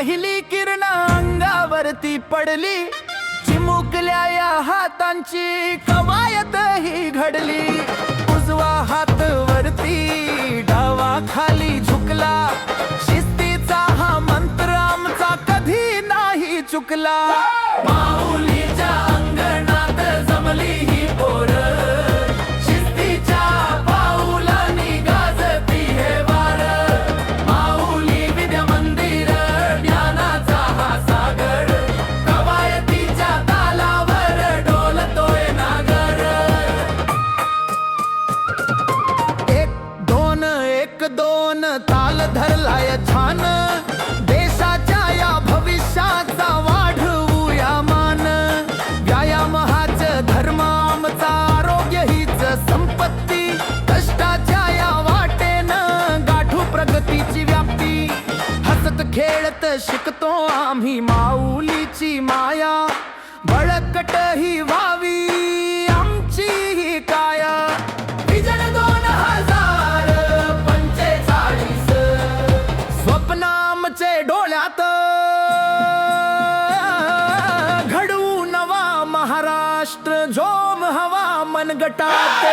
पहिली किरण अंगावरती पडली, चिमुकल्या या हातांची कवायत ही घडली. उजवा हात वरती डावा खाली झुकला, शिस्तीचा हा मंत्र आमचा कधी नाही चुकला. माऊलीच्या अंगणात जमली ही पोरं, शिस्तीच्या पाऊलांनी गाजती हे वारं. माऊली विद्या मंदिर ज्ञानाचा हा सागर, कवायतीच्या तालावर डोलतोय नागर. एक दोन ताल धरलाय छान, देशाच्या या भविष्याचा वाढवूया मान. व्यायाम हाच धर्म आमचा, आरोग्य हीच संपत्ती. कष्टाच्या या वाटेनं गाठू प्रगतीची व्याप्ती. हसत खेळत शिकतो आम्ही माऊलीची माया, बळकट ही व्हावी आमची ही काया. विजन 2045 स्वप्न आमचे डोळ्यात, घडवू नवा महाराष्ट्र, जोम हवा मनगटात.